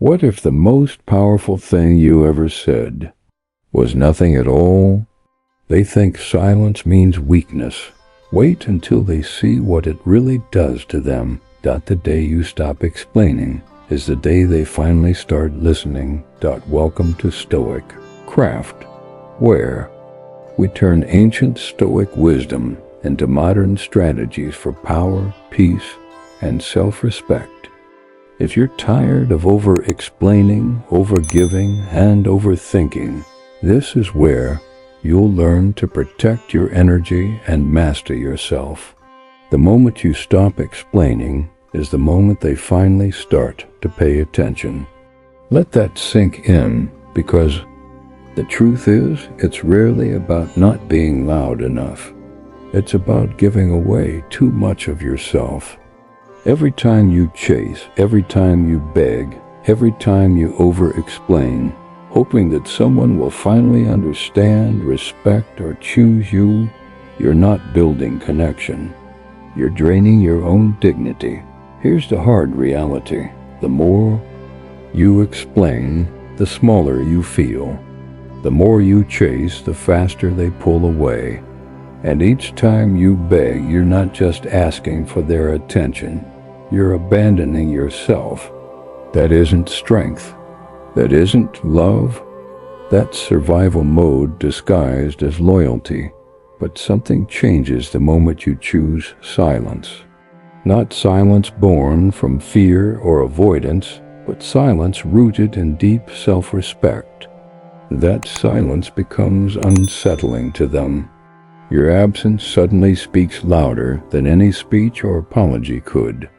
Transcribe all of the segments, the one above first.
What if the most powerful thing you ever said was nothing at all? They think silence means weakness. Wait until they see what it really does to them. The day you stop explaining is the day they finally start listening. Welcome to StoicCraft, where we turn ancient Stoic wisdom into modern strategies for power, peace, and self-respect. If you're tired of over-explaining, over-giving, and overthinking, this is where you'll learn to protect your energy and master yourself. The moment you stop explaining is the moment they finally start to pay attention. Let that sink in, because the truth is, it's rarely about not being loud enough. It's about giving away too much of yourself. Every time you chase, every time you beg, every time you over-explain, hoping that someone will finally understand, respect, or choose you, you're not building connection. You're draining your own dignity. Here's the hard reality. The more you explain, the smaller you feel. The more you chase, the faster they pull away. And each time you beg, you're not just asking for their attention. You're abandoning yourself. That isn't strength. That isn't love. That's survival mode disguised as loyalty. But something changes the moment you choose silence. Not silence born from fear or avoidance, but silence rooted in deep self-respect. That silence becomes unsettling to them. Your absence suddenly speaks louder than any speech or apology could.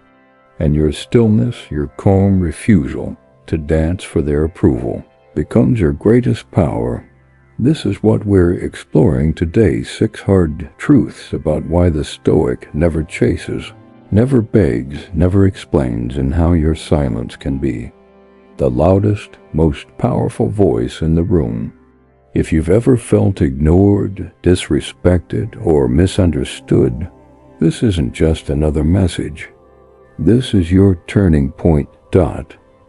And your stillness, your calm refusal to dance for their approval, becomes your greatest power. This is what we're exploring today: 6 hard truths about why the Stoic never chases, never begs, never explains, and how your silence can be the loudest, most powerful voice in the room. If you've ever felt ignored, disrespected, or misunderstood, this isn't just another message. This is your turning point.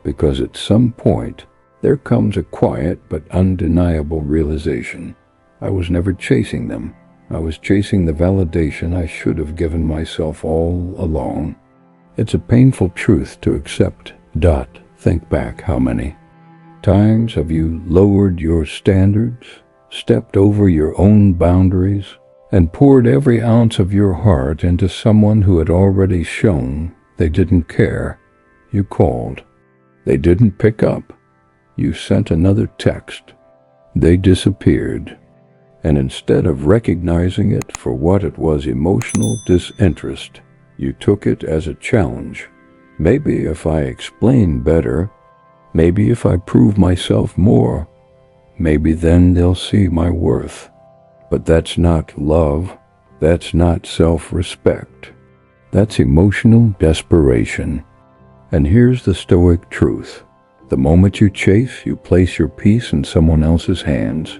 Because at some point, there comes a quiet but undeniable realization. I was never chasing them. I was chasing the validation I should have given myself all along. It's a painful truth to accept. Think back, how many times have you lowered your standards, stepped over your own boundaries, and poured every ounce of your heart into someone who had already shown they didn't care? You called. They didn't pick up. You sent another text. They disappeared. And instead of recognizing it for what it was, emotional disinterest, you took it as a challenge. Maybe if I explain better, maybe if I prove myself more, maybe then they'll see my worth. But that's not love. That's not self-respect. That's emotional desperation. And here's the Stoic truth. The moment you chase, you place your peace in someone else's hands.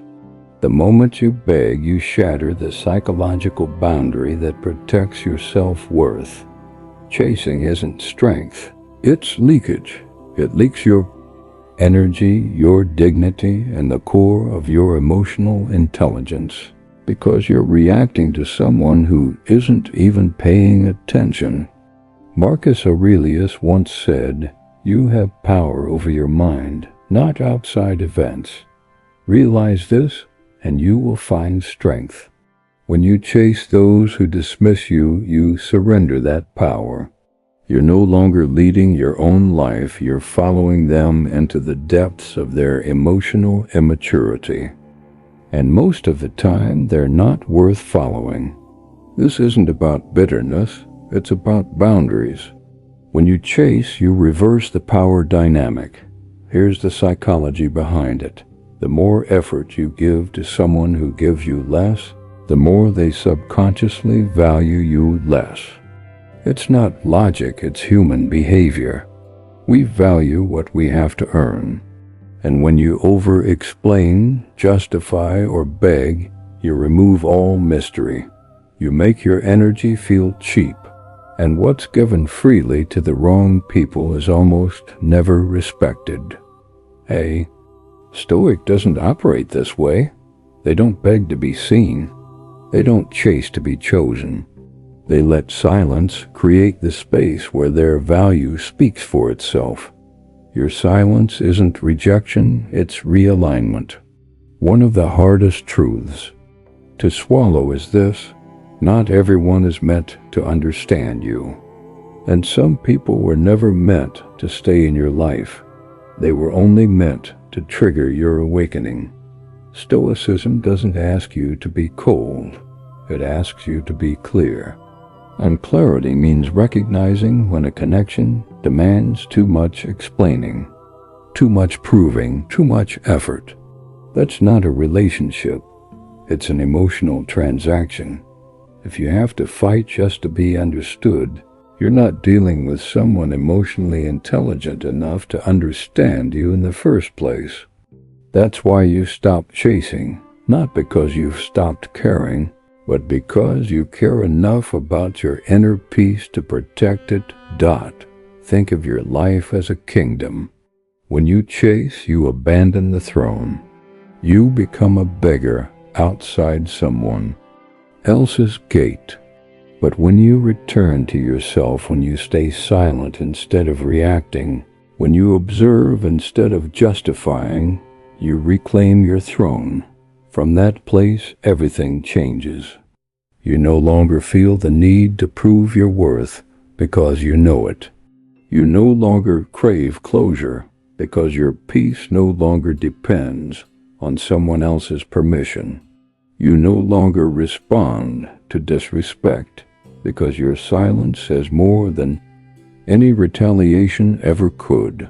The moment you beg, you shatter the psychological boundary that protects your self-worth. Chasing isn't strength. It's leakage. It leaks your energy, your dignity, and the core of your emotional intelligence, because you're reacting to someone who isn't even paying attention. Marcus Aurelius once said, "You have power over your mind, not outside events. Realize this, and you will find strength." When you chase those who dismiss you, you surrender that power. You're no longer leading your own life, you're following them into the depths of their emotional immaturity. And most of the time, they're not worth following. This isn't about bitterness, it's about boundaries. When you chase, you reverse the power dynamic. Here's the psychology behind it. The more effort you give to someone who gives you less, the more they subconsciously value you less. It's not logic, it's human behavior. We value what we have to earn. And when you over-explain, justify, or beg, you remove all mystery. You make your energy feel cheap. And what's given freely to the wrong people is almost never respected. A Stoic doesn't operate this way. They don't beg to be seen. They don't chase to be chosen. They let silence create the space where their value speaks for itself. Your silence isn't rejection, it's realignment. One of the hardest truths to swallow is this: not everyone is meant to understand you. And some people were never meant to stay in your life. They were only meant to trigger your awakening. Stoicism doesn't ask you to be cold. It asks you to be clear. And clarity means recognizing when a connection demands too much explaining, too much proving, too much effort. That's not a relationship. It's an emotional transaction. If you have to fight just to be understood, you're not dealing with someone emotionally intelligent enough to understand you in the first place. That's why you stop chasing, not because you've stopped caring, but because you care enough about your inner peace to protect it. Think of your life as a kingdom. When you chase, you abandon the throne. You become a beggar outside someone else's gate. But when you return to yourself, when you stay silent instead of reacting, when you observe instead of justifying, you reclaim your throne. From that place, everything changes. You no longer feel the need to prove your worth because you know it. You no longer crave closure because your peace no longer depends on someone else's permission. You no longer respond to disrespect because your silence says more than any retaliation ever could.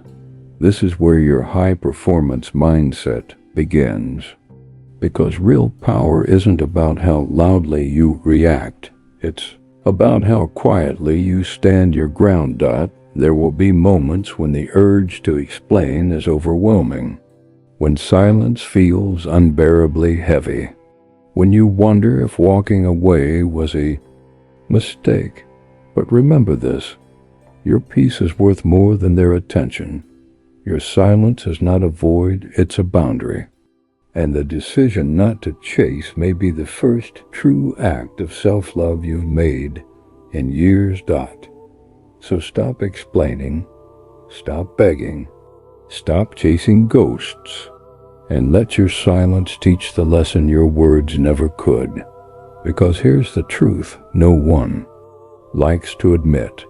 This is where your high-performance mindset begins. Because real power isn't about how loudly you react. It's about how quietly you stand your ground. There will be moments when the urge to explain is overwhelming, when silence feels unbearably heavy, when you wonder if walking away was a mistake. But remember this: your peace is worth more than their attention. Your silence is not a void, it's a boundary. And the decision not to chase may be the first true act of self-love you've made in years. So stop explaining, stop begging, stop chasing ghosts, and let your silence teach the lesson your words never could. Because here's the truth no one likes to admit.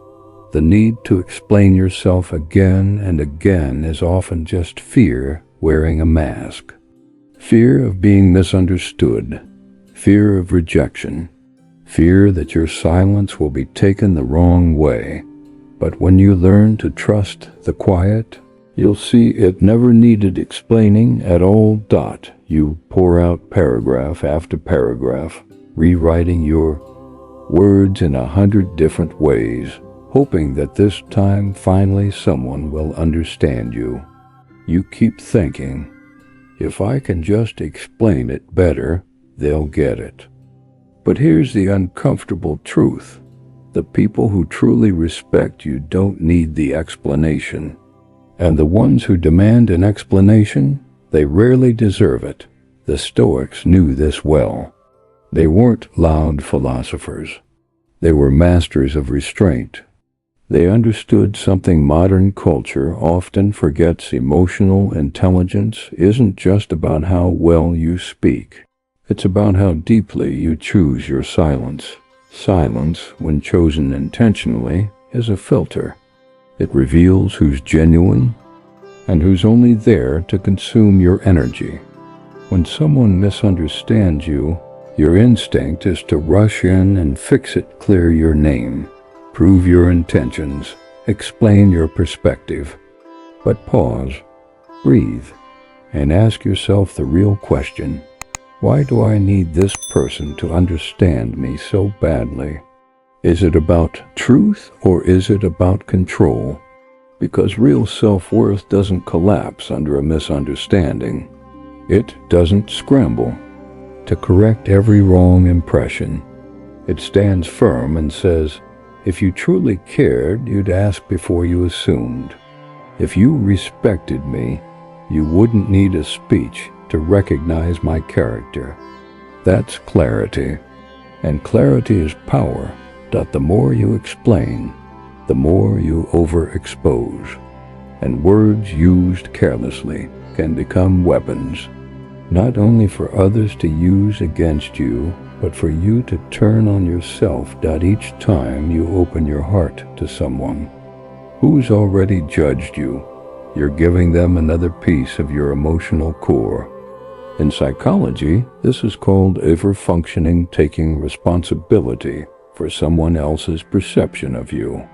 The need to explain yourself again and again is often just fear wearing a mask. Fear of being misunderstood, fear of rejection, fear that your silence will be taken the wrong way. But when you learn to trust the quiet, you'll see it never needed explaining at all. You pour out paragraph after paragraph, rewriting your words in 100 different ways, hoping that this time finally someone will understand you. You keep thinking, if I can just explain it better, they'll get it. But here's the uncomfortable truth. The people who truly respect you don't need the explanation. And the ones who demand an explanation, they rarely deserve it. The Stoics knew this well. They weren't loud philosophers. They were masters of restraint. They understood something modern culture often forgets: emotional intelligence isn't just about how well you speak. It's about how deeply you choose your silence. Silence, when chosen intentionally, is a filter. It reveals who's genuine and who's only there to consume your energy. When someone misunderstands you, your instinct is to rush in and fix it, clear your name, prove your intentions, explain your perspective. But pause, breathe, and ask yourself the real question: why do I need this person to understand me so badly? Is it about truth or is it about control? Because real self-worth doesn't collapse under a misunderstanding. It doesn't scramble to correct every wrong impression. It stands firm and says, If you truly cared, you'd ask before you assumed. If you respected me, you wouldn't need a speech to recognize my character. That's clarity. And clarity is power, that the more you explain, the more you overexpose. And words used carelessly can become weapons, not only for others to use against you, but for you to turn on yourself each time you open your heart to someone. Who's already judged you? You're giving them another piece of your emotional core. In psychology, this is called ever-functioning taking responsibility for someone else's perception of you.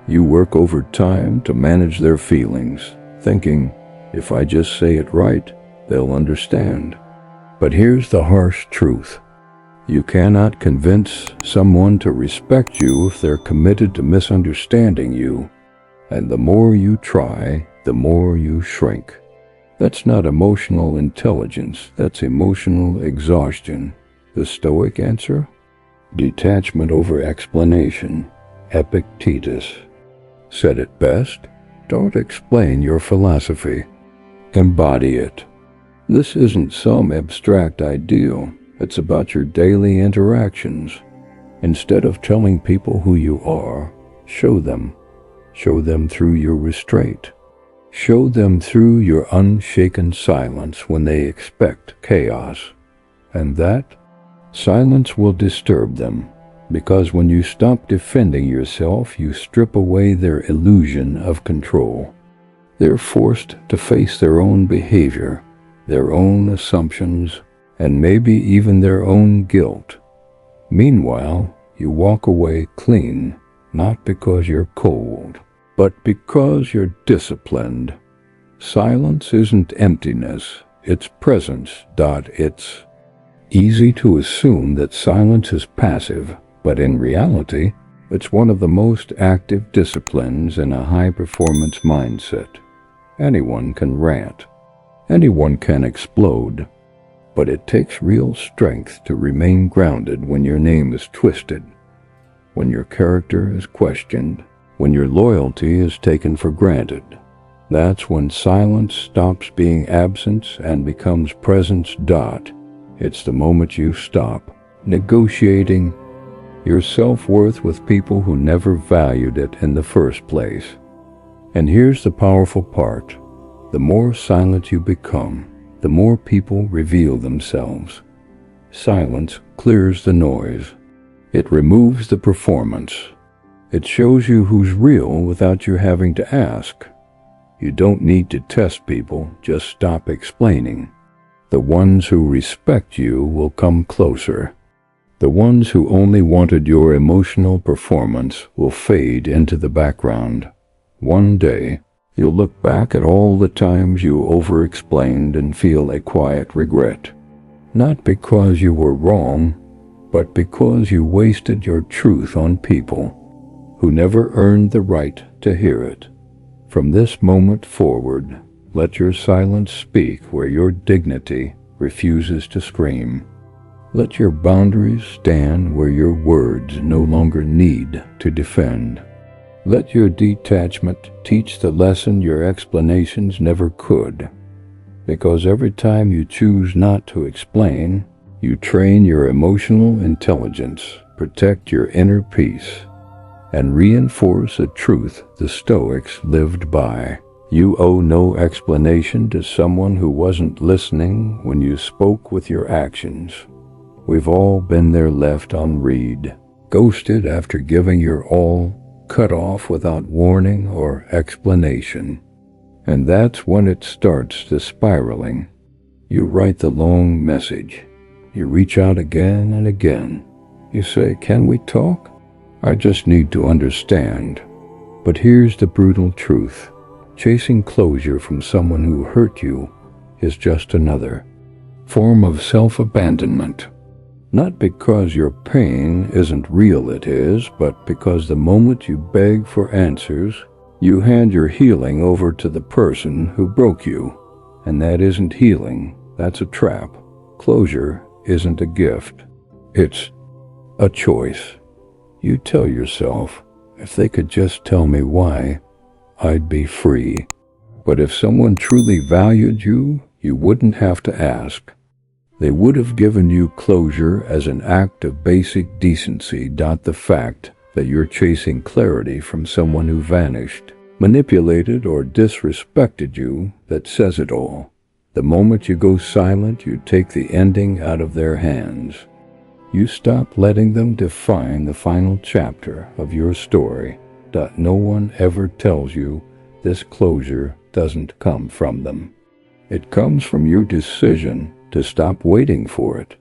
You work overtime to manage their feelings, thinking, if I just say it right, they'll understand. But here's the harsh truth. You cannot convince someone to respect you if they're committed to misunderstanding you. And the more you try, the more you shrink. That's not emotional intelligence, that's emotional exhaustion. The Stoic answer? Detachment over explanation. Epictetus said it best. Don't explain your philosophy. Embody it. This isn't some abstract ideal. It's about your daily interactions. Instead of telling people who you are, show them. Show them through your restraint. Show them through your unshaken silence when they expect chaos. And that silence will disturb them, because when you stop defending yourself, you strip away their illusion of control. They're forced to face their own behavior, their own assumptions, and maybe even their own guilt. Meanwhile, you walk away clean, not because you're cold, but because you're disciplined. Silence isn't emptiness, it's presence. It's easy to assume that silence is passive, but in reality, it's one of the most active disciplines in a high-performance mindset. Anyone can rant. Anyone can explode. But it takes real strength to remain grounded when your name is twisted, when your character is questioned, when your loyalty is taken for granted. That's when silence stops being absence and becomes presence. It's the moment you stop negotiating your self-worth with people who never valued it in the first place. And here's the powerful part. The more silent you become, the more people reveal themselves. Silence clears the noise. It removes the performance. It shows you who's real without you having to ask. You don't need to test people, just stop explaining. The ones who respect you will come closer. The ones who only wanted your emotional performance will fade into the background. One day, you'll look back at all the times you over-explained and feel a quiet regret. Not because you were wrong, but because you wasted your truth on people who never earned the right to hear it. From this moment forward, let your silence speak where your dignity refuses to scream. Let your boundaries stand where your words no longer need to defend. Let your detachment teach the lesson your explanations never could. Because every time you choose not to explain, you train your emotional intelligence, protect your inner peace, and reinforce a truth the Stoics lived by. You owe no explanation to someone who wasn't listening when you spoke with your actions. We've all been there, left on read, ghosted after giving your all, cut off without warning or explanation. And that's when it starts the spiraling. You write the long message. You reach out again and again. You say, "Can we talk? I just need to understand." But here's the brutal truth. Chasing closure from someone who hurt you is just another form of self-abandonment. Not because your pain isn't real, it is, but because the moment you beg for answers, you hand your healing over to the person who broke you. And that isn't healing, that's a trap. Closure isn't a gift, it's a choice. You tell yourself, If they could just tell me why, I'd be free. But if someone truly valued you, you wouldn't have to ask. They would have given you closure as an act of basic decency, not the fact that you're chasing clarity from someone who vanished, manipulated, or disrespected you. That says it all. The moment you go silent, you take the ending out of their hands. You stop letting them define the final chapter of your story. No one ever tells you this closure doesn't come from them. It comes from your decision to stop waiting for it.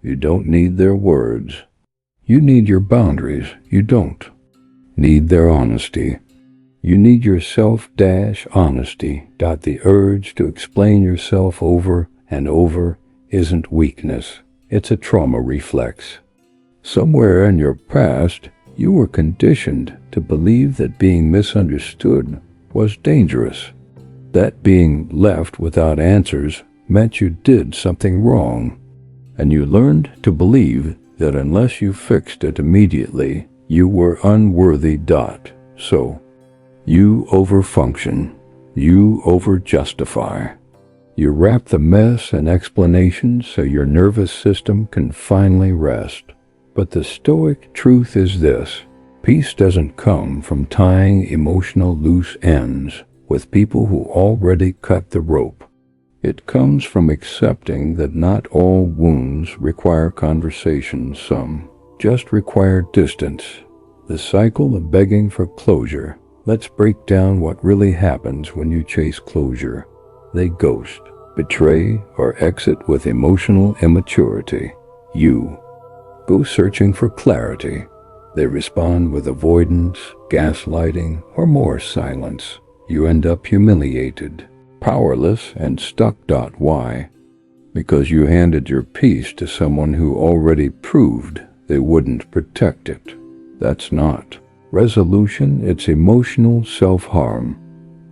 You don't need their words. You need your boundaries. You don't need their honesty. You need your self-honesty. The urge to explain yourself over and over isn't weakness. It's a trauma reflex. Somewhere in your past, you were conditioned to believe that being misunderstood was dangerous, that being left without answers meant you did something wrong, and you learned to believe that unless you fixed it immediately, you were unworthy. So, you overfunction, you overjustify. You wrap the mess in explanations so your nervous system can finally rest. But the Stoic truth is this: peace doesn't come from tying emotional loose ends with people who already cut the rope. It comes from accepting that not all wounds require conversation. Some just require distance. The cycle of begging for closure. Let's break down what really happens when you chase closure. They ghost, betray, or exit with emotional immaturity. You go searching for clarity. They respond with avoidance, gaslighting, or more silence. You end up humiliated, powerless, and stuck. Why? Because you handed your peace to someone who already proved they wouldn't protect it. That's not resolution, it's emotional self-harm.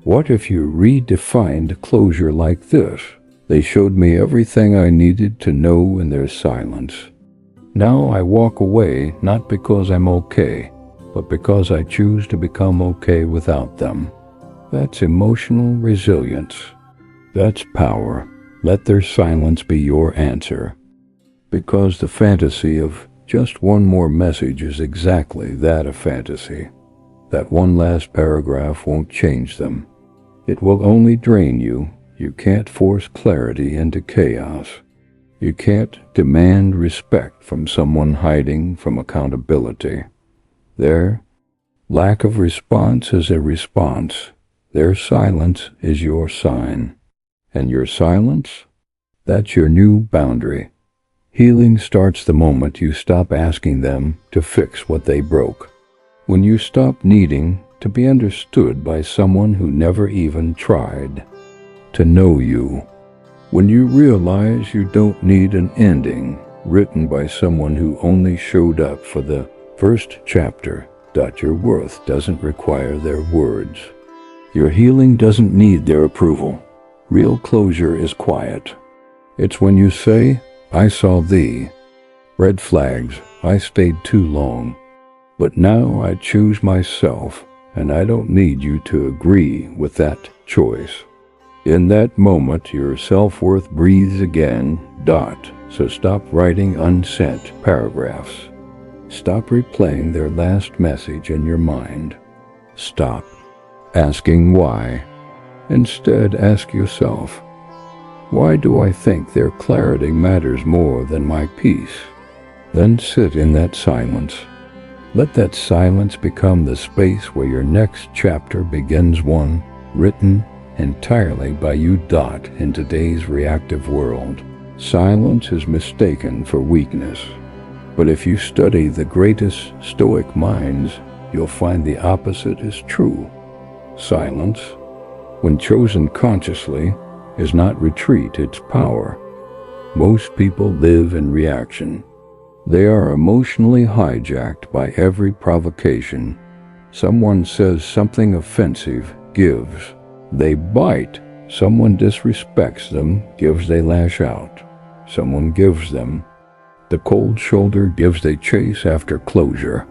What if you redefined closure like this? They showed me everything I needed to know in their silence. Now I walk away not because I'm okay, but because I choose to become okay without them. That's emotional resilience. That's power. Let their silence be your answer. Because the fantasy of just one more message is exactly that, a fantasy. That one last paragraph won't change them. It will only drain you. You can't force clarity into chaos. You can't demand respect from someone hiding from accountability. Their lack of response is a response. Their silence is your sign. And your silence? That's your new boundary. Healing starts the moment you stop asking them to fix what they broke. When you stop needing to be understood by someone who never even tried to know you. When you realize you don't need an ending written by someone who only showed up for the first chapter. Your worth doesn't require their words. Your healing doesn't need their approval. Real closure is quiet. It's when you say, I saw thee. Red flags, I stayed too long. But now I choose myself, and I don't need you to agree with that choice. In that moment, your self-worth breathes again. So stop writing unsent paragraphs. Stop replaying their last message in your mind. Stop asking why. Instead, ask yourself, why do I think their clarity matters more than my peace? Then sit in that silence. Let that silence become the space where your next chapter begins, one written entirely by you. In today's reactive world, silence is mistaken for weakness. But if you study the greatest Stoic minds, you'll find the opposite is true. Silence, when chosen consciously, is not retreat, it's power. Most people live in reaction. They are emotionally hijacked by every provocation. Someone says something offensive, gives. They bite. Someone disrespects them, gives. They lash out. Someone gives them the cold shoulder, gives. They chase after closure.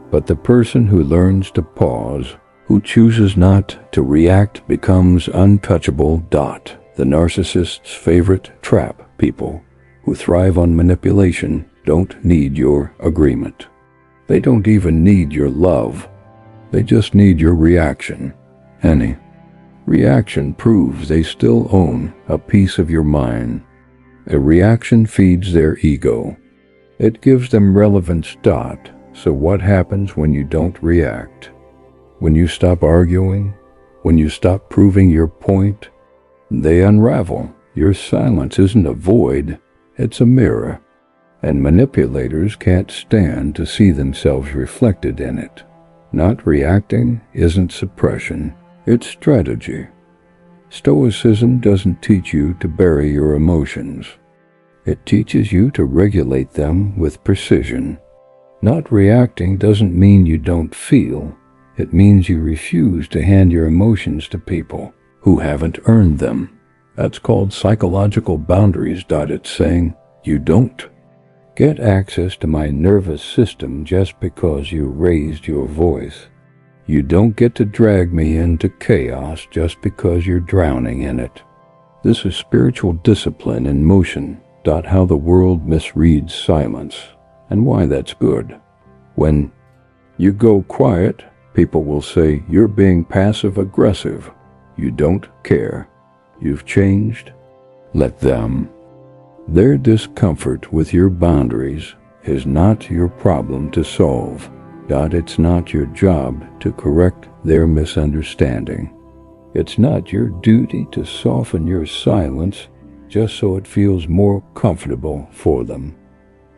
But the person who learns to pause, who chooses not to react, becomes untouchable. The narcissist's favorite trap: people who thrive on manipulation don't need your agreement. They don't even need your love. They just need your reaction. Any reaction proves they still own a piece of your mind. A reaction feeds their ego. It gives them relevance. So what happens when you don't react? When you stop arguing? When you stop proving your point? They unravel. Your silence isn't a void, it's a mirror. And manipulators can't stand to see themselves reflected in it. Not reacting isn't suppression, it's strategy. Stoicism doesn't teach you to bury your emotions. It teaches you to regulate them with precision. Not reacting doesn't mean you don't feel. It means you refuse to hand your emotions to people who haven't earned them. That's called psychological boundaries. It's saying, you don't get access to my nervous system just because you raised your voice. You don't get to drag me into chaos just because you're drowning in it. This is spiritual discipline in motion. How the world misreads silence, and why that's good. When you go quiet, people will say you're being passive-aggressive. You don't care. You've changed. Let them. Their discomfort with your boundaries is not your problem to solve. It's not your job to correct their misunderstanding. It's not your duty to soften your silence just so it feels more comfortable for them.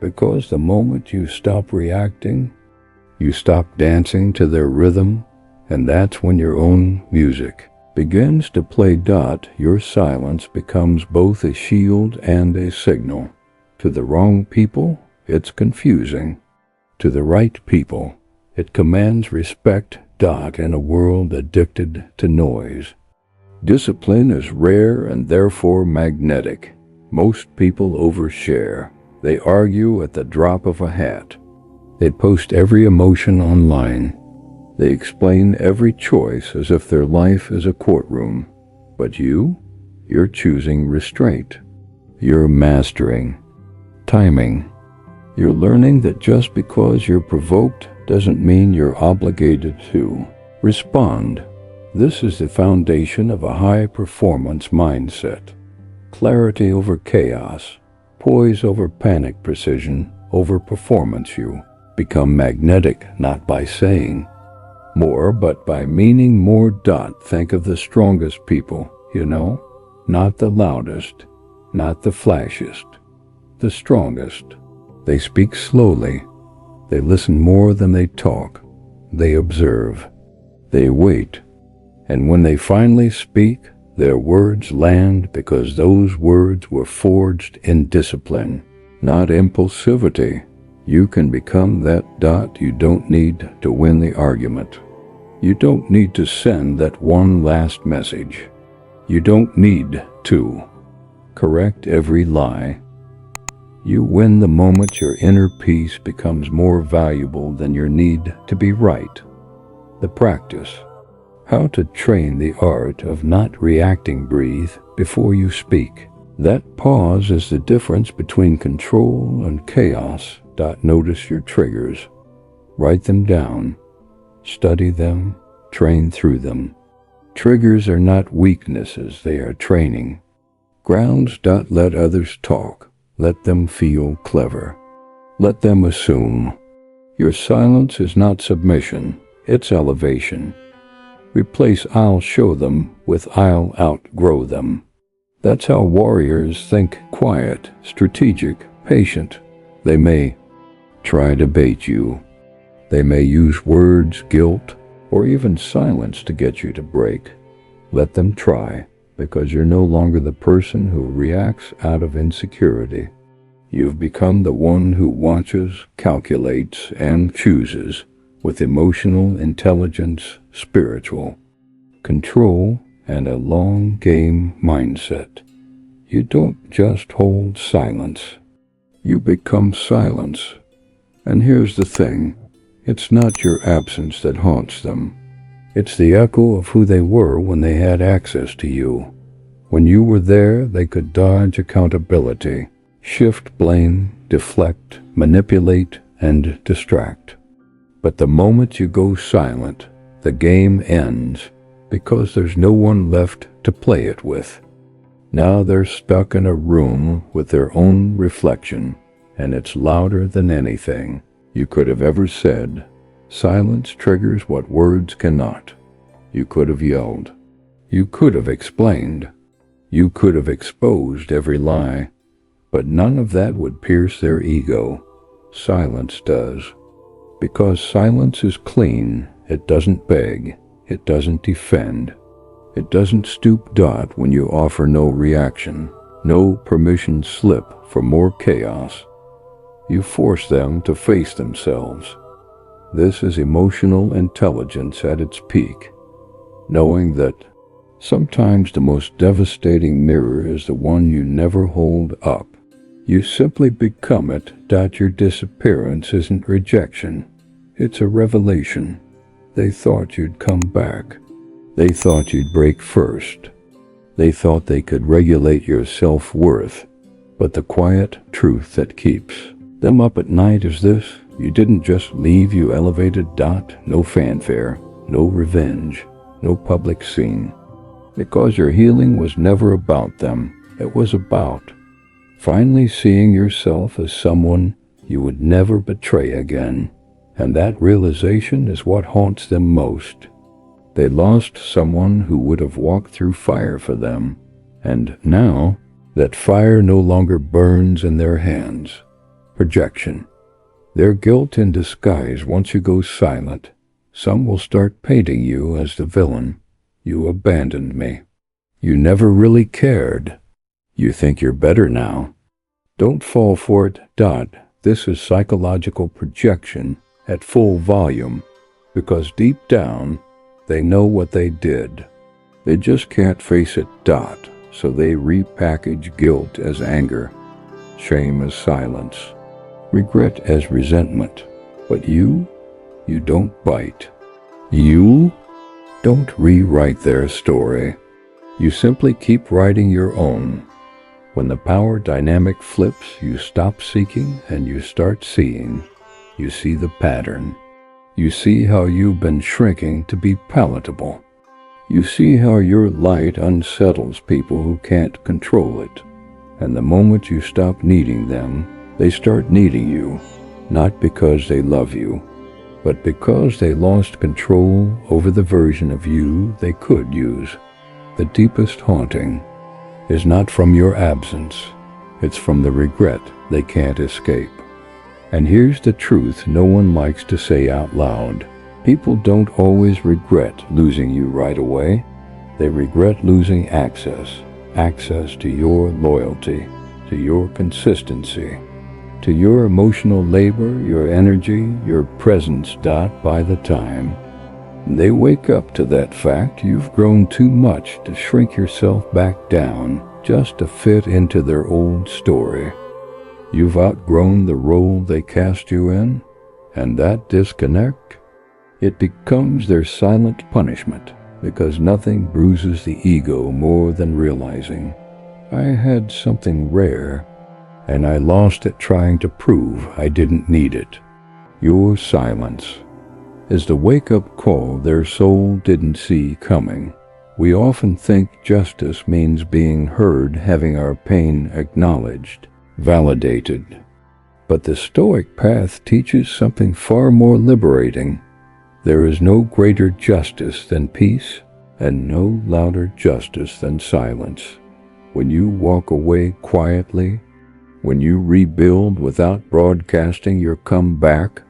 Because the moment you stop reacting, you stop dancing to their rhythm, and that's when your own music begins to play. Your silence becomes both a shield and a signal. To the wrong people, it's confusing. To the right people, it commands respect. In a world addicted to noise, discipline is rare and therefore magnetic. Most people overshare. They argue at the drop of a hat. They post every emotion online. They explain every choice as if their life is a courtroom. But you're choosing restraint. You're mastering timing. You're learning that just because you're provoked doesn't mean you're obligated to respond. This is the foundation of a high-performance mindset. Clarity over chaos, poise over panic, precision over performance. You become magnetic not by saying more, but by meaning more. Think of the strongest people, not the loudest, not the flashiest, the strongest. They speak slowly. They listen more than they talk. They observe. They wait. And when they finally speak, their words land because those words were forged in discipline, not impulsivity. You can become that. You don't need to win the argument. You don't need to send that one last message. You don't need to correct every lie. You win the moment your inner peace becomes more valuable than your need to be right. The practice. How to train the art of not reacting. Breathe before you speak. That pause is the difference between control and chaos. Notice your triggers. Write them down. Study them. Train through them. Triggers are not weaknesses, they are training. Grounds. Let others talk. Let them feel clever. Let them assume. Your silence is not submission, it's elevation. Replace "I'll show them" with "I'll outgrow them." That's how warriors think: quiet, strategic, patient. They may try to bait you. They may use words, guilt, or even silence to get you to break. Let them try, because you're no longer the person who reacts out of insecurity. You've become the one who watches, calculates, and chooses with emotional intelligence, spiritual control, and a long game mindset. You don't just hold silence. You become silence. And here's the thing. It's not your absence that haunts them. It's the echo of who they were when they had access to you. When you were there, they could dodge accountability, shift blame, deflect, manipulate, and distract. But the moment you go silent, the game ends, because there's no one left to play it with. Now they're stuck in a room with their own reflection, and it's louder than anything you could have ever said. Silence triggers what words cannot. You could have yelled. You could have explained. You could have exposed every lie. But none of that would pierce their ego. Silence does. Because silence is clean, it doesn't beg, it doesn't defend. It doesn't stoop dot when you offer no reaction, no permission slip for more chaos. You force them to face themselves. This is emotional intelligence at its peak, knowing that sometimes the most devastating mirror is the one you never hold up. You simply become it. Your disappearance isn't rejection. It's a revelation. They thought you'd come back. They thought you'd break first. They thought they could regulate your self-worth. But the quiet truth that keeps them up at night is this: you didn't just leave, you elevated. No fanfare, no revenge, no public scene. Because your healing was never about them. It was about finally seeing yourself as someone you would never betray again. And that realization is what haunts them most. They lost someone who would have walked through fire for them, and now that fire no longer burns in their hands. Projection. Their guilt in disguise. Once you go silent, some will start painting you as the villain. You abandoned me. You never really cared. You think you're better now. Don't fall for it. This is psychological projection at full volume, because deep down, they know what they did. They just can't face it. So they repackage guilt as anger, shame as silence, regret as resentment. But you don't bite. You don't rewrite their story. You simply keep writing your own. When the power dynamic flips, you stop seeking and you start seeing. You see the pattern. You see how you've been shrinking to be palatable. You see how your light unsettles people who can't control it. And the moment you stop needing them, they start needing you, not because they love you, but because they lost control over the version of you they could use. The deepest haunting is not from your absence, it's from the regret they can't escape. And here's the truth no one likes to say out loud. People don't always regret losing you right away. They regret losing access to your loyalty, to your consistency, to your emotional labor, your energy, your presence. By the time they wake up to that fact, you've grown too much to shrink yourself back down just to fit into their old story. You've outgrown the role they cast you in, and that disconnect, it becomes their silent punishment, because nothing bruises the ego more than realizing, I had something rare, and I lost it trying to prove I didn't need it. Your silence is the wake-up call their soul didn't see coming. We often think justice means being heard, having our pain acknowledged, validated. But the Stoic path teaches something far more liberating. There is no greater justice than peace, and no louder justice than silence. When you walk away quietly, when you rebuild without broadcasting your comeback,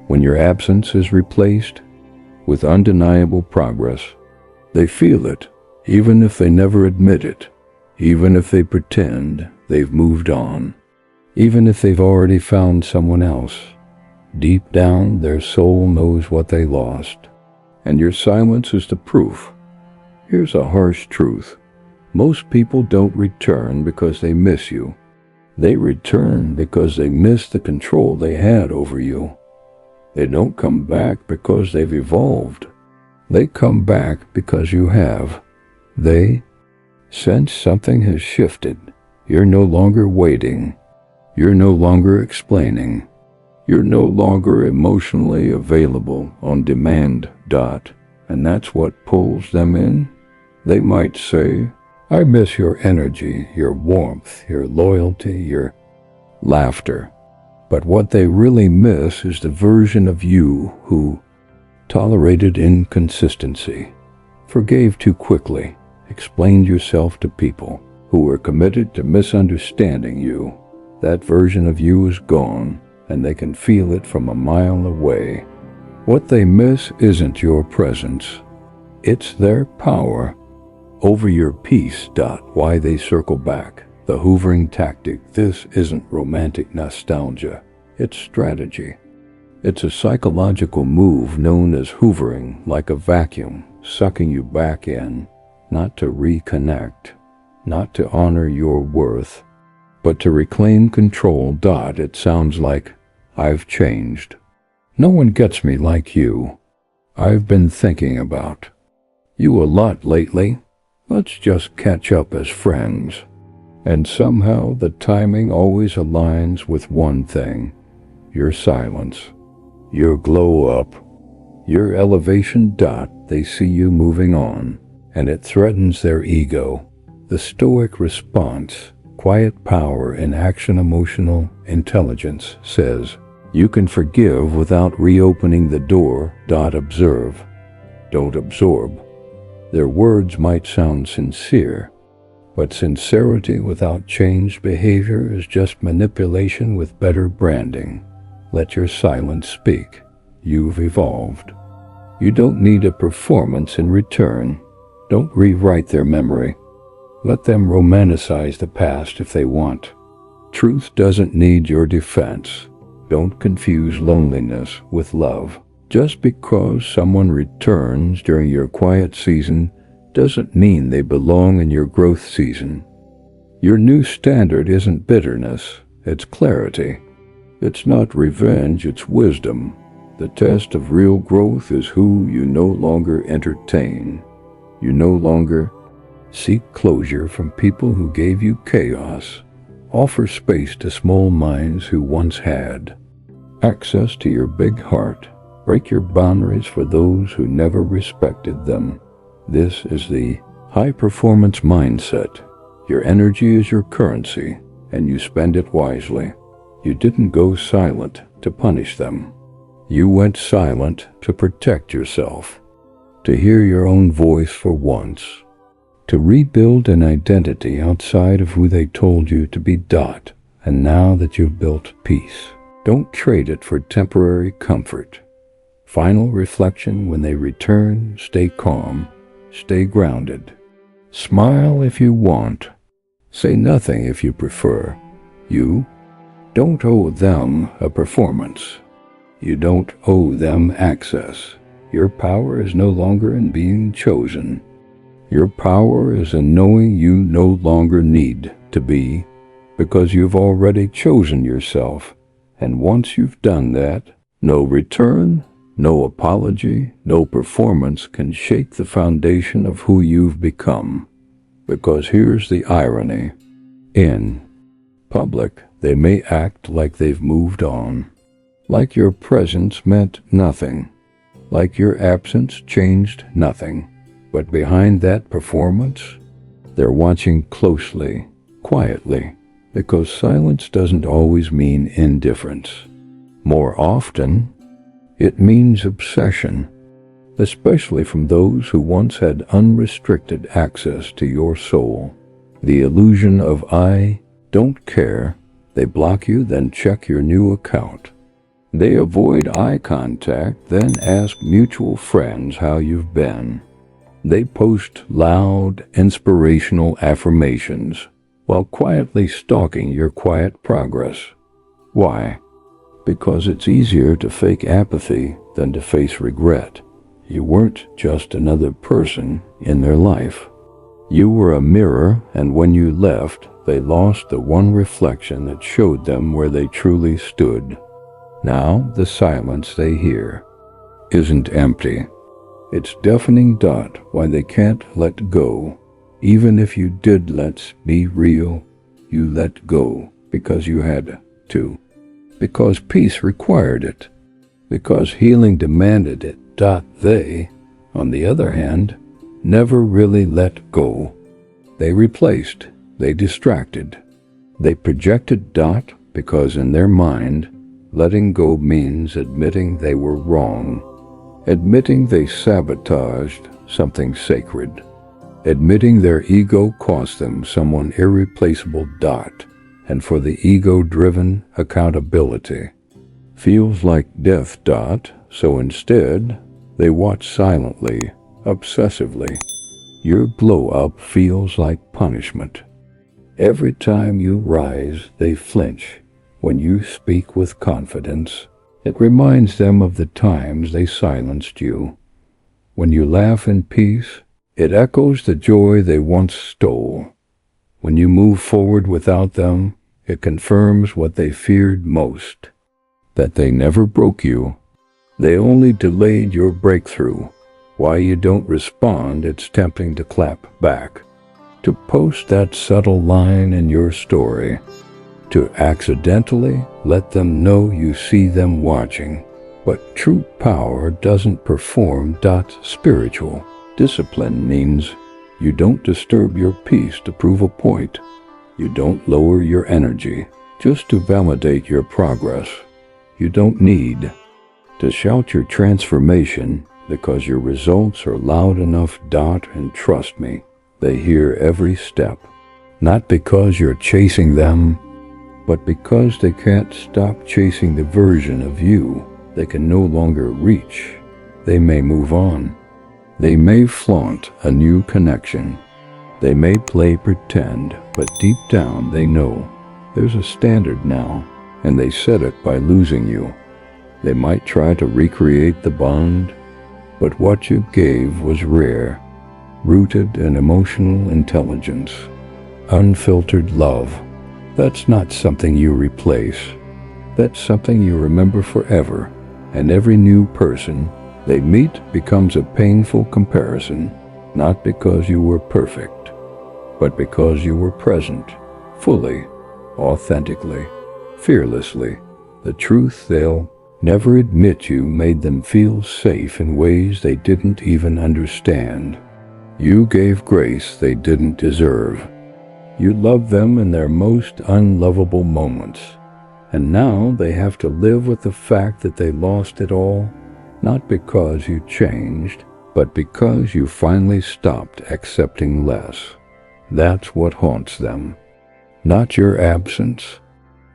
when your absence is replaced with undeniable progress, they feel it, even if they never admit it, even if they pretend they've moved on, even if they've already found someone else. Deep down, their soul knows what they lost, and your silence is the proof. Here's a harsh truth. Most people don't return because they miss you. They return because they miss the control they had over you. They don't come back because they've evolved. They come back because you have. They sense something has shifted. You're no longer waiting. You're no longer explaining. You're no longer emotionally available on demand. And that's what pulls them in. They might say, I miss your energy, your warmth, your loyalty, your laughter. But what they really miss is the version of you who tolerated inconsistency, forgave too quickly, explained yourself to people who were committed to misunderstanding you. That version of you is gone, and they can feel it from a mile away. What they miss isn't your presence. It's their power over your peace. Why they circle back. The hoovering tactic. This isn't romantic nostalgia. It's strategy. It's a psychological move known as hoovering, like a vacuum, sucking you back in, not to reconnect, not to honor your worth, but to reclaim control. It sounds like, I've changed. No one gets me like you. I've been thinking about you a lot lately. Let's just catch up as friends. And somehow the timing always aligns with one thing. Your silence. Your glow up. Your elevation. They see you moving on, and it threatens their ego. The Stoic response, quiet power in action, emotional intelligence, says, you can forgive without reopening the door. Observe. Don't absorb. Their words might sound sincere, but sincerity without changed behavior is just manipulation with better branding. Let your silence speak. You've evolved. You don't need a performance in return. Don't rewrite their memory. Let them romanticize the past if they want. Truth doesn't need your defense. Don't confuse loneliness with love. Just because someone returns during your quiet season doesn't mean they belong in your growth season. Your new standard isn't bitterness, it's clarity. It's not revenge, it's wisdom. The test of real growth is who you no longer entertain. You no longer seek closure from people who gave you chaos. Offer space to small minds who once had access to your big heart. Break your boundaries for those who never respected them. This is the high-performance mindset. Your energy is your currency, and you spend it wisely. You didn't go silent to punish them. You went silent to protect yourself, to hear your own voice for once, to rebuild an identity outside of who they told you to be. And now that you've built peace, don't trade it for temporary comfort. Final reflection: when they return, stay calm, stay grounded. Smile if you want. Say nothing if you prefer. You don't owe them a performance. You don't owe them access. Your power is no longer in being chosen. Your power is in knowing you no longer need to be, because you've already chosen yourself. And once you've done that, no return, no apology, no performance can shake the foundation of who you've become. Because here's the irony. In public, they may act like they've moved on, like your presence meant nothing, like your absence changed nothing. But behind that performance, they're watching closely, quietly, because silence doesn't always mean indifference. More often, it means obsession, especially from those who once had unrestricted access to your soul. The illusion of I don't care. They block you, then check your new account. They avoid eye contact, then ask mutual friends how you've been. They post loud, inspirational affirmations while quietly stalking your quiet progress. Why? Because it's easier to fake apathy than to face regret. You weren't just another person in their life. You were a mirror, and when you left, they lost the one reflection that showed them where they truly stood. Now the silence they hear isn't empty. It's deafening. Why they can't let go. Even if you did, let's be real, you let go because you had to. Because peace required it. Because healing demanded it. They, on the other hand, never really let go. They replaced, they distracted, they projected. Because in their mind, letting go means admitting they were wrong, admitting they sabotaged something sacred, admitting their ego cost them someone irreplaceable. And for the ego-driven, accountability feels like death. So instead, they watch silently, obsessively. Your glow-up feels like punishment. Every time you rise, they flinch. When you speak with confidence, it reminds them of the times they silenced you. When you laugh in peace, it echoes the joy they once stole. When you move forward without them, it confirms what they feared most, that they never broke you. They only delayed your breakthrough. Why you don't respond, it's tempting to clap back, to post that subtle line in your story, to accidentally let them know you see them watching. But true power doesn't perform. Spiritual discipline means you don't disturb your peace to prove a point. You don't lower your energy just to validate your progress. You don't need to shout your transformation because your results are loud enough. And trust me, they hear every step. Not because you're chasing them, but because they can't stop chasing the version of you they can no longer reach. They may move on. They may flaunt a new connection. They may play pretend, but deep down they know there's a standard now, and they set it by losing you. They might try to recreate the bond, but what you gave was rare, rooted in emotional intelligence, unfiltered love. That's not something you replace. That's something you remember forever, and every new person they meet becomes a painful comparison, not because you were perfect, but because you were present, fully, authentically, fearlessly. The truth they'll never admit you made them feel safe in ways they didn't even understand. You gave grace they didn't deserve. You loved them in their most unlovable moments, and now they have to live with the fact that they lost it all, not because you changed, but because you finally stopped accepting less. That's what haunts them. Not your absence,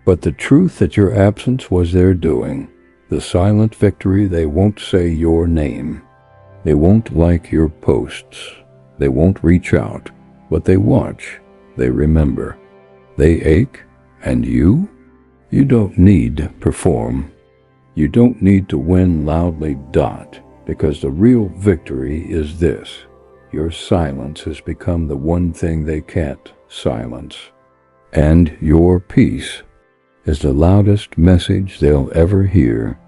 but the truth that your absence was their doing. The silent victory. They won't say your name. They won't like your posts. They won't reach out, but they watch. They remember. They ache. And you? You don't need to perform. You don't need to win loudly. Because the real victory is this. Your silence has become the one thing they can't silence. And your peace is the loudest message they'll ever hear.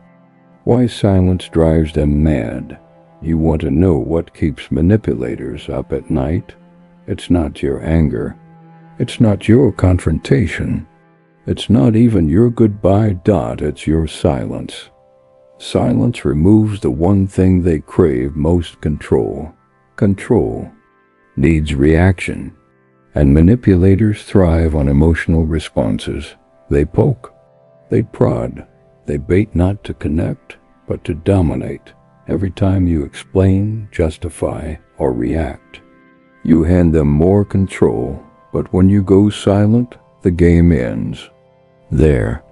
Why silence drives them mad. You want to know what keeps manipulators up at night? It's not your anger. It's not your confrontation. It's not even your goodbye. It's your silence. Silence removes the one thing they crave most. Control. Control needs reaction. And manipulators thrive on emotional responses. They poke. They prod. They bait not to connect, but to dominate. Every time you explain, justify, or react, you hand them more control. But when you go silent, the game ends. Their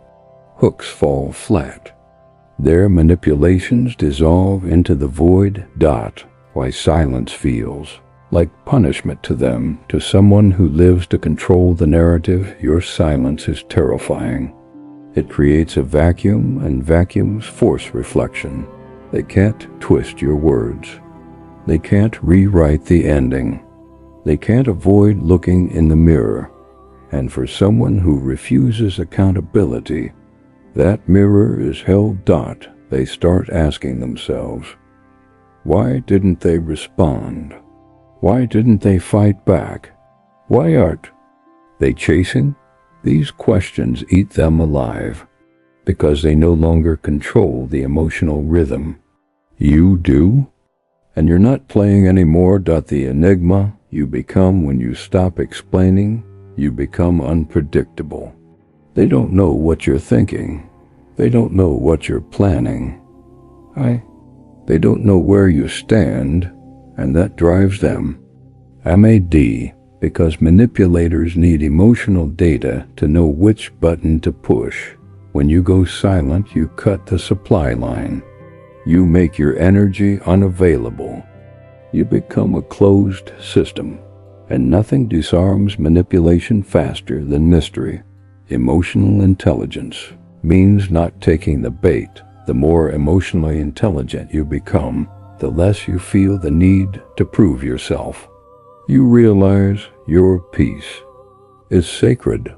hooks fall flat. Their manipulations dissolve into the void. Why silence feels like punishment to them. To someone who lives to control the narrative, your silence is terrifying. It creates a vacuum, and vacuums force reflection. They can't twist your words. They can't rewrite the ending. They can't avoid looking in the mirror. And for someone who refuses accountability, That mirror is held. They start asking themselves, why didn't they respond? Why didn't they fight back? Why aren't they chasing? These questions eat them alive because they no longer control the emotional rhythm. You do, and you're not playing anymore. The enigma you become when you stop explaining, you become unpredictable. They don't know what you're thinking. They don't know what you're planning. They don't know where you stand, and that drives them mad, because manipulators need emotional data to know which button to push. When you go silent, you cut the supply line. You make your energy unavailable. You become a closed system, and nothing disarms manipulation faster than mystery. Emotional intelligence means not taking the bait. The more emotionally intelligent you become, the less you feel the need to prove yourself. You realize your peace is sacred.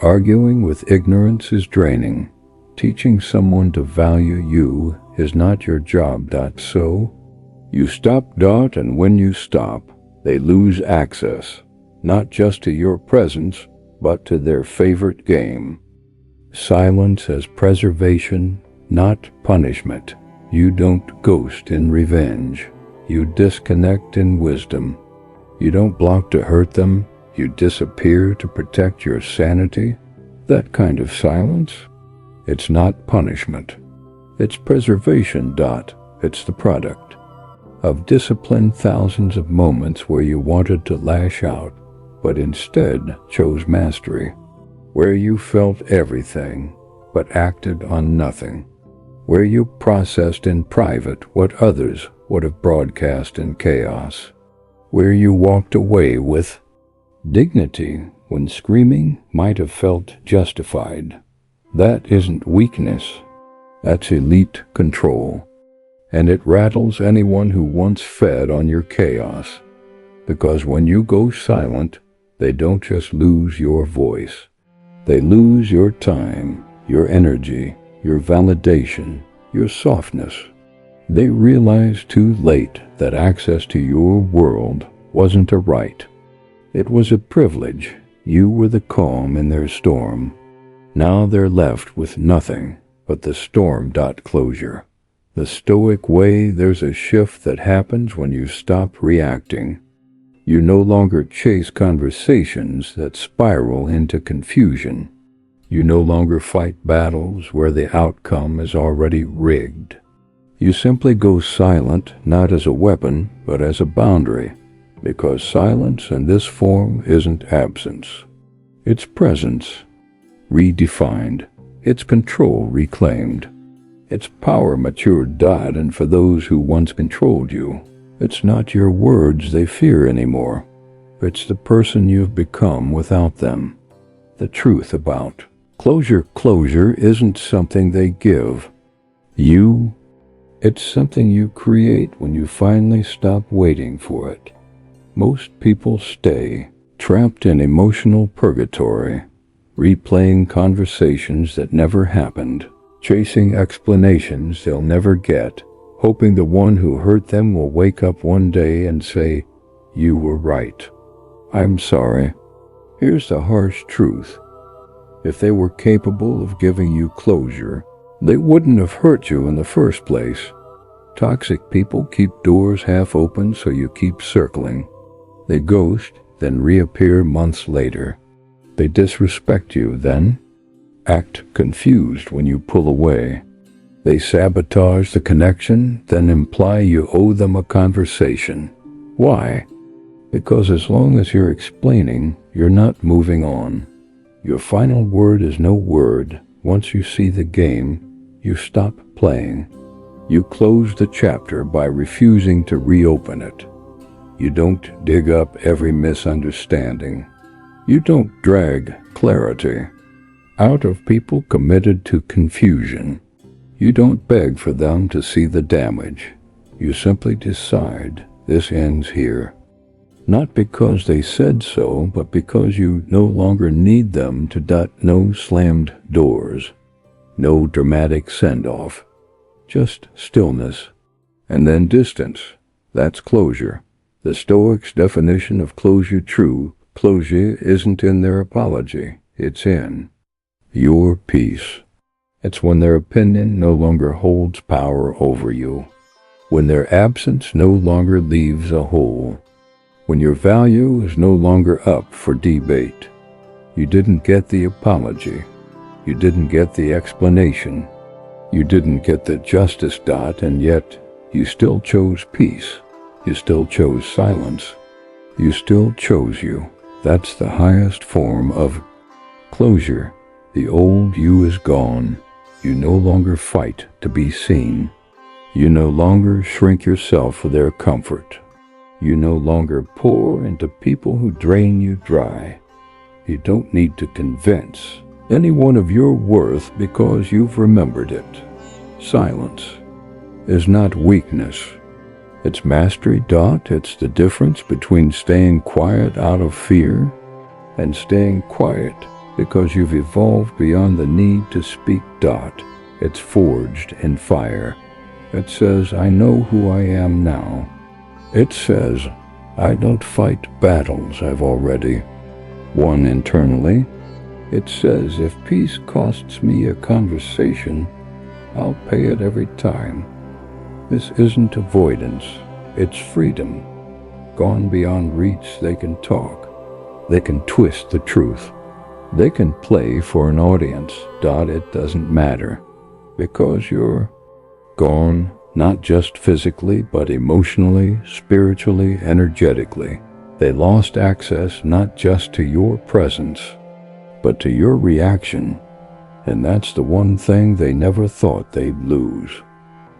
Arguing with ignorance is draining. Teaching someone to value you is not your job. So, you stop. And when you stop, they lose access, not just to your presence, but to their favorite game. Silence as preservation, not punishment. You don't ghost in revenge. You disconnect in wisdom. You don't block to hurt them. You disappear to protect your sanity. That kind of silence, it's not punishment. It's preservation. It's the product of discipline. Thousands of moments where you wanted to lash out, but instead chose mastery. Where you felt everything, but acted on nothing. Where you processed in private what others would have broadcast in chaos. Where you walked away with dignity when screaming might have felt justified. That isn't weakness. That's elite control. And it rattles anyone who once fed on your chaos. Because when you go silent, they don't just lose your voice. They lose your time, your energy, your validation, your softness. They realize too late that access to your world wasn't a right. It was a privilege. You were the calm in their storm. Now they're left with nothing but the storm. Closure. The Stoic way, there's a shift that happens when you stop reacting. You no longer chase conversations that spiral into confusion. You no longer fight battles where the outcome is already rigged. You simply go silent, not as a weapon, but as a boundary, because silence in this form isn't absence. It's presence, redefined. It's control reclaimed. It's power matured. And for those who once controlled you, it's not your words they fear anymore. It's the person you've become without them. The truth about closure. Closure isn't something they give you. It's something you create when you finally stop waiting for it. Most people stay trapped in emotional purgatory, replaying conversations that never happened, chasing explanations they'll never get, hoping the one who hurt them will wake up one day and say, "You were right. I'm sorry." Here's the harsh truth. If they were capable of giving you closure, they wouldn't have hurt you in the first place. Toxic people keep doors half open so you keep circling. They ghost, then reappear months later. They disrespect you, then act confused when you pull away. They sabotage the connection, then imply you owe them a conversation. Why? Because as long as you're explaining, you're not moving on. Your final word is no word. Once you see the game, you stop playing. You close the chapter by refusing to reopen it. You don't dig up every misunderstanding. You don't drag clarity out of people committed to confusion. You don't beg for them to see the damage. You simply decide this ends here. Not because they said so, but because you no longer need them to. No slammed doors. No dramatic send-off. Just stillness. And then distance. That's closure. The Stoics' definition of closure, true closure, isn't in their apology. It's in your peace. It's when their opinion no longer holds power over you. When their absence no longer leaves a hole. When your value is no longer up for debate. You didn't get the apology. You didn't get the explanation. You didn't get the justice dot, and yet you still chose peace. You still chose silence. You still chose you. That's the highest form of closure. The old you is gone. You no longer fight to be seen. You no longer shrink yourself for their comfort. You no longer pour into people who drain you dry. You don't need to convince anyone of your worth because you've remembered it. Silence is not weakness. It's mastery. It's the difference between staying quiet out of fear and staying quiet because you've evolved beyond the need to speak. It's forged in fire. It says, I know who I am now. It says, I don't fight battles I've already won internally. It says, if peace costs me a conversation, I'll pay it every time. This isn't avoidance, it's freedom. Gone beyond reach, they can talk. They can twist the truth. They can play for an audience. It doesn't matter, because you're gone, not just physically, but emotionally, spiritually, energetically. They lost access not just to your presence, but to your reaction, and that's the one thing they never thought they'd lose.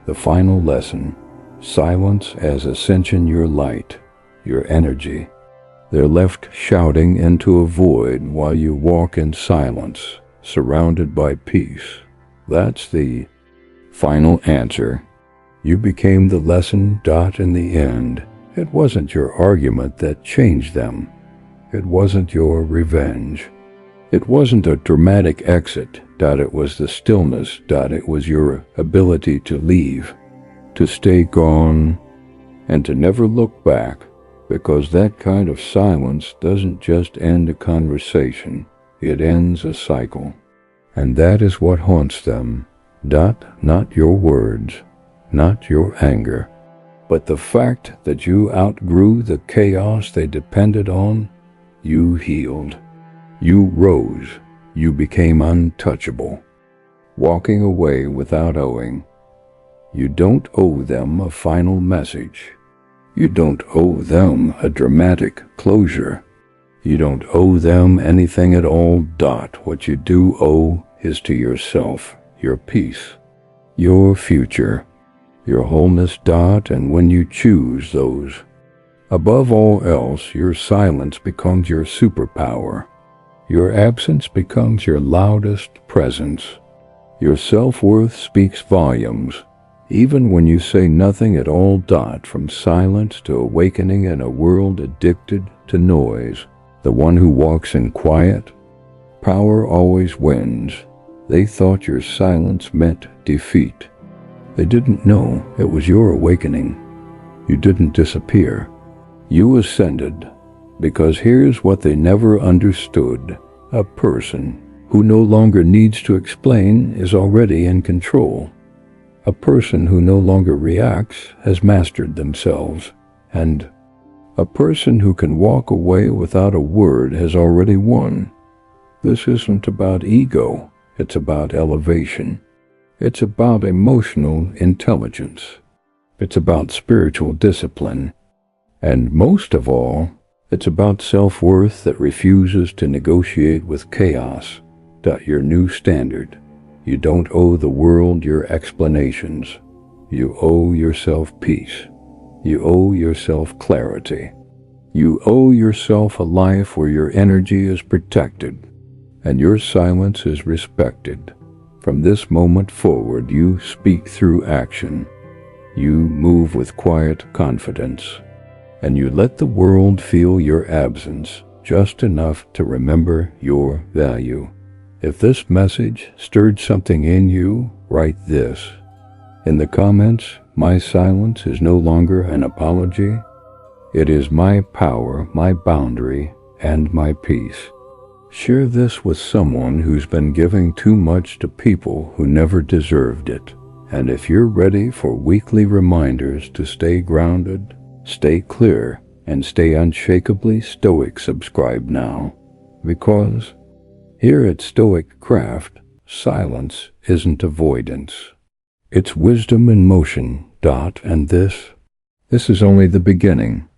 The final lesson, silence as ascension, your light, your energy. They're left shouting into a void while you walk in silence, surrounded by peace. That's the final answer. You became the lesson. In the end, it wasn't your argument that changed them. It wasn't your revenge. It wasn't a dramatic exit. It was the stillness. It was your ability to leave, to stay gone, and to never look back, because that kind of silence doesn't just end a conversation. It ends a cycle. And that is what haunts them. Not your words, not your anger, but the fact that you outgrew the chaos they depended on. You healed. You rose. You became untouchable, walking away without owing. You don't owe them a final message. You don't owe them a dramatic closure. You don't owe them anything at all. What you do owe is to yourself, your peace, your future, your wholeness. And when you choose those, above all else, your silence becomes your superpower. Your absence becomes your loudest presence. Your self-worth speaks volumes, even when you say nothing at all. From silence to awakening in a world addicted to noise, the one who walks in quiet, power always wins. They thought your silence meant defeat. They didn't know it was your awakening. You didn't disappear. You ascended. Because here's what they never understood. A person who no longer needs to explain is already in control. A person who no longer reacts has mastered themselves. And a person who can walk away without a word has already won. This isn't about ego. It's about elevation. It's about emotional intelligence. It's about spiritual discipline. And most of all, it's about self-worth that refuses to negotiate with chaos. Your new standard. You don't owe the world your explanations. You owe yourself peace. You owe yourself clarity. You owe yourself a life where your energy is protected and your silence is respected. From this moment forward, you speak through action. You move with quiet confidence. And you let the world feel your absence just enough to remember your value. If this message stirred something in you, write this. In the comments, my silence is no longer an apology. It is my power, my boundary, and my peace. Share this with someone who's been giving too much to people who never deserved it. And if you're ready for weekly reminders to stay grounded, stay clear, and stay unshakably stoic, subscribe now. Because here at StoicCraft, silence isn't avoidance. It's wisdom in motion. And this is only the beginning.